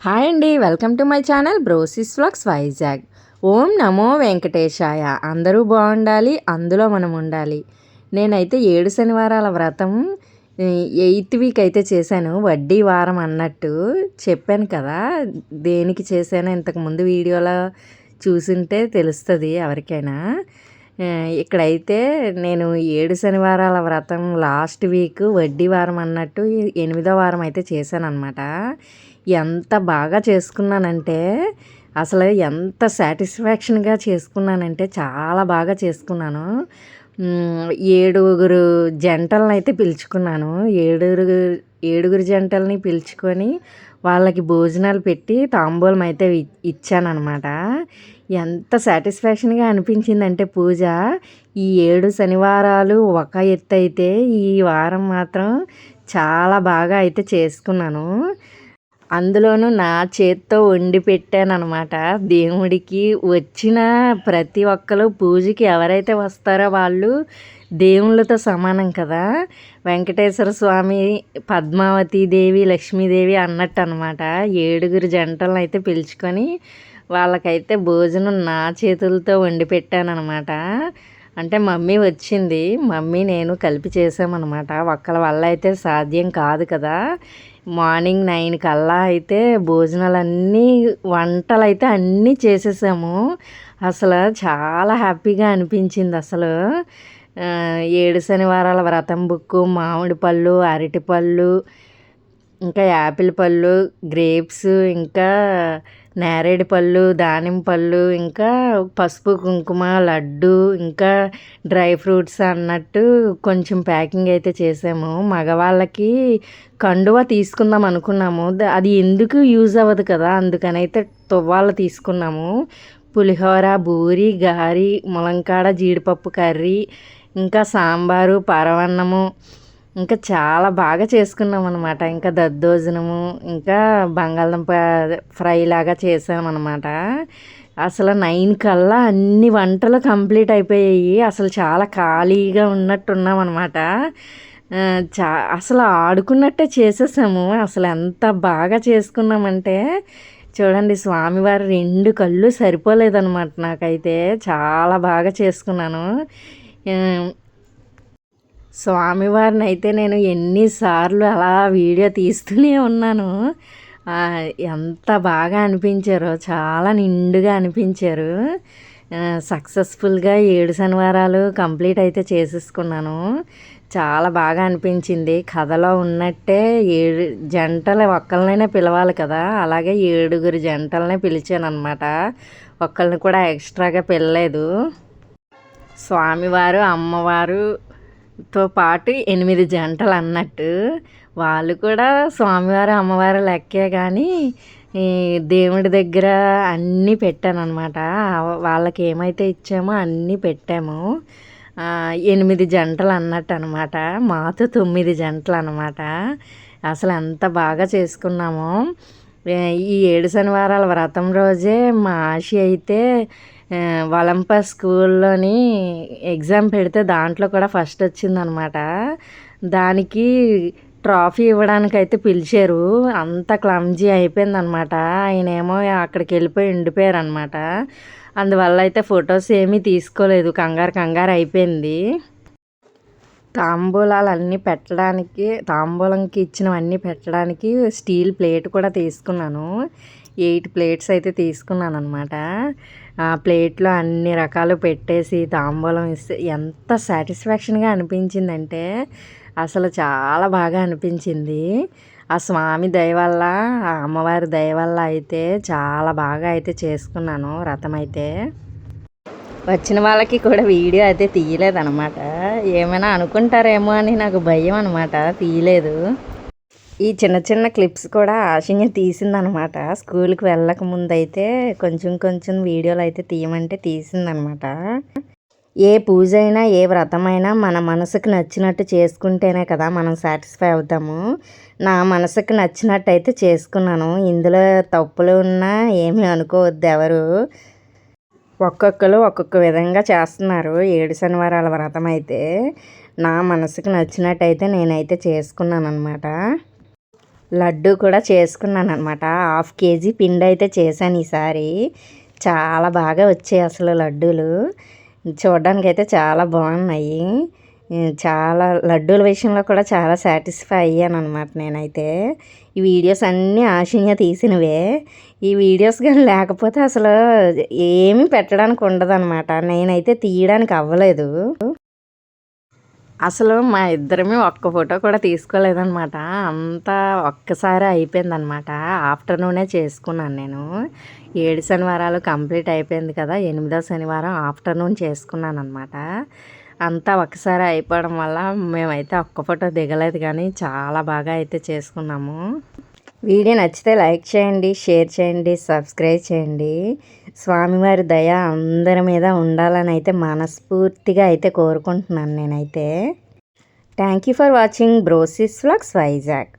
Hi అండి, welcome to my channel brosis vlogs Vizag. ఓం నమో వెంకటేశాయ. అందరూ బాగుండాలి, అందులో మనం ఉండాలి. నేనైతే 7 శనివారాల వ్రతం 8th వీక్ అయితే చేశాను. వడ్డీ వారం అన్నట్టు చెప్పాను కదా. దేనికి చేశానో ఇంతకుముందు వీడియోలో చూసింటే తెలుస్తుంది ఎవరికైనా. ఇక్కడైతే నేను 7 శనివారాల వ్రతం లాస్ట్ వీక్ వడ్డీ వారం అన్నట్టు 8వ వారం అయితే చేశాను అనమాట. ఎంత బాగా చేసుకున్నానంటే అసలు ఎంత సాటిస్ఫాక్షన్గా చేసుకున్నానంటే చాలా బాగా చేసుకున్నాను. 7 జంటలను అయితే పిలుచుకున్నాను. ఏడుగురు జంటల్ని పిలుచుకొని వాళ్ళకి భోజనాలు పెట్టి తాంబూలం అయితే ఇచ్చానమాట. ఎంత సాటిస్ఫాక్షన్గా అనిపించిందంటే పూజ. ఈ 7 శనివారాలు ఒక ఎత్తు అయితే ఈ వారం మాత్రం చాలా బాగా అయితే చేసుకున్నాను. అందులోనూ నా చేత్తో వండి పెట్టాననమాట. దేవుడికి వచ్చిన ప్రతి ఒక్కరు పూజకి ఎవరైతే వస్తారో వాళ్ళు దేవుళ్ళతో సమానం కదా. వెంకటేశ్వర స్వామి, పద్మావతి దేవి, లక్ష్మీదేవి అన్నట్టు అనమాట. 7 జంటలను అయితే పిలుచుకొని వాళ్ళకైతే భోజనం నా చేతులతో వండి పెట్టానమాట. అంటే మమ్మీ వచ్చింది, మమ్మీ నేను కలిపి చేసామన్నమాట. ఒక్కల వల్ల అయితే సాధ్యం కాదు కదా. మార్నింగ్ 9 కల్లా అయితే భోజనాలన్నీ వంటలు అయితే అన్నీ చేసేసాము. అసలు చాలా హ్యాపీగా అనిపించింది. అసలు 7 శనివారాల వ్రతం బుక్కు, మామిడి పళ్ళు, అరటిపళ్ళు, ఇంకా యాపిల్ పళ్ళు, గ్రేప్స్, ఇంకా నేరేడు పళ్ళు, దానిమ్మ పళ్ళు, ఇంకా పసుపు కుంకుమ, లడ్డు, ఇంకా డ్రై ఫ్రూట్స్ అన్నట్టు కొంచెం ప్యాకింగ్ అయితే చేసాము. మగవాళ్ళకి కండువా తీసుకుందాం అనుకున్నాము. అది ఎందుకు యూజ్ అవ్వదు కదా, అందుకనైతే తువ్వాలు తీసుకున్నాము. పులిహోర, బూరి, గారి, ములంకాడ, జీడిపప్పు కర్రీ, ఇంకా సాంబారు, పరవన్నము, ఇంకా చాలా బాగా చేసుకున్నాం అనమాట. ఇంకా దద్దోజనము, ఇంకా బంగాళదుంప ఫ్రై లాగా చేసామన్నమాట. అసలు 9 కల్లా అన్ని వంటలు కంప్లీట్ అయిపోయాయి. అసలు చాలా ఖాళీగా ఉన్నట్టున్నాం అనమాట. అసలు ఆడుకున్నట్టే చేసేసాము. అసలు ఎంత బాగా చేసుకున్నామంటే చూడండి, స్వామివారి 2 కళ్ళు సరిపోలేదన్నమాట. నాకైతే చాలా బాగా చేసుకున్నాను. స్వామివారిని అయితే నేను ఎన్నిసార్లు అలా వీడియో తీస్తూనే ఉన్నాను. ఎంత బాగా అనిపించారో, చాలా నిండుగా అనిపించారు. సక్సెస్ఫుల్గా 7 శనివారాలు కంప్లీట్ అయితే చేసేసుకున్నాను. చాలా బాగా అనిపించింది. కథలో ఉన్నట్టే 7 జంటలు ఒక్కళ్ళనైనా పిలవాలి కదా, అలాగే 7 జంటలనే పిలిచాను అనమాట. ఒక్కళ్ళని కూడా ఎక్స్ట్రాగా పిలలేదు. స్వామివారు, అమ్మవారుతో పాటు 8 జంటలు అన్నట్టు. వాళ్ళు కూడా స్వామివారు, అమ్మవారు లెక్కే, కానీ దేవుడి దగ్గర అన్నీ పెట్టానమాట. వాళ్ళకి ఏమైతే ఇచ్చామో అన్నీ పెట్టాము. 8 జంటలు అన్నట్టు అనమాట. మాతో 9 జంటలు అనమాట. అసలు ఎంత బాగా చేసుకున్నామో. ఈ 7 శనివారాల వ్రతం రోజే మా ఆశి అయితే ఒలంపస్ స్కూల్లోని ఎగ్జామ్ పెడితే దాంట్లో కూడా ఫస్ట్ వచ్చిందనమాట. దానికి ట్రాఫీ ఇవ్వడానికి అయితే పిలిచారు. అంత క్లమ్జీ అయిపోయిందనమాట. ఆయనేమో అక్కడికి వెళ్ళిపోయి ఉండిపోయారు అనమాట. అందువల్ల అయితే ఫొటోస్ ఏమీ తీసుకోలేదు, కంగారు అయిపోయింది. తాంబూలాలన్నీ పెట్టడానికి, తాంబూలంకి ఇచ్చినవన్నీ పెట్టడానికి స్టీల్ ప్లేట్ కూడా తీసుకున్నాను. 8 ప్లేట్స్ అయితే తీసుకున్నాను అనమాట. ఆ ప్లేట్లో అన్ని రకాలు పెట్టేసి తాంబూలం ఇస్తే ఎంత సాటిస్ఫాక్షన్గా అనిపించిందంటే అసలు చాలా బాగా అనిపించింది. ఆ స్వామి దయ వల్ల, ఆ అమ్మవారి దయ వల్ల అయితే చాలా బాగా అయితే చేసుకున్నాను వ్రతం అయితే. వచ్చిన వాళ్ళకి కూడా వీడియో అయితే తీయలేదన్నమాట. ఏమైనా అనుకుంటారేమో అని నాకు భయం అనమాట, తీయలేదు. ఈ చిన్న క్లిప్స్ కూడా ఆశంగా తీసిందనమాట. స్కూల్కి వెళ్ళక ముందు అయితే కొంచెం వీడియోలు అయితే తీయమంటే తీసిందనమాట. ఏ పూజ అయినా, ఏ వ్రతమైనా మన మనసుకు నచ్చినట్టు చేసుకుంటేనే కదా మనం సాటిస్ఫై అవుతాము. నా మనసుకు నచ్చినట్టు అయితే చేసుకున్నాను. ఇందులో తప్పులు ఉన్నా ఏమీ అనుకోవద్దు ఎవరు. ఒక్కొక్కరు ఒక్కొక్క విధంగా చేస్తున్నారు 7 శనివారాల వ్రతం అయితే. నా మనసుకు నచ్చినట్టయితే నేనైతే చేసుకున్నాను అనమాట. లడ్డు కూడా చేసుకున్నాను అనమాట. 1/2 కేజీ పిండి అయితే చేశాను ఈసారి. చాలా బాగా వచ్చాయి అసలు లడ్డూలు. చూడడానికైతే చాలా బాగున్నాయి. చాలా లడ్డూల విషయంలో కూడా చాలా సాటిస్ఫై అయ్యాననమాట నేనైతే. ఈ వీడియోస్ అన్నీ ఆశీన్య తీసినవే. ఈ వీడియోస్ కానీ లేకపోతే అసలు ఏమీ పెట్టడానికి ఉండదనమాట. నేనైతే తీయడానికి అవ్వలేదు. అసలు మా ఇద్దరమే ఒక్క ఫోటో కూడా తీసుకోలేదనమాట. అంతా ఒక్కసారే అయిపోయిందనమాట. ఆఫ్టర్‌నూనే చేసుకున్నాను నేను. 7 శనివారాలు కంప్లీట్ అయిపోయింది కదా! 8వ శనివారం ఆఫ్టర్‌నూన్ చేసుకున్నాననమాట. అంతా ఒక్కసారే అయిపోవడం వల్ల మేమైతే ఒక్క ఫోటో దిగలేదు కానీ చాలా బాగా అయితే చేసుకున్నాము. వీడియో నచ్చితే లైక్ చేయండి, షేర్ చేయండి, సబ్స్క్రైబ్ చేయండి. స్వామివారి దయ అందరి మీద ఉండాలని అయితే మనస్ఫూర్తిగా అయితే కోరుకుంటున్నాను నేనైతే. Thank you for watching బ్రోసిస్ vlogs Vizag.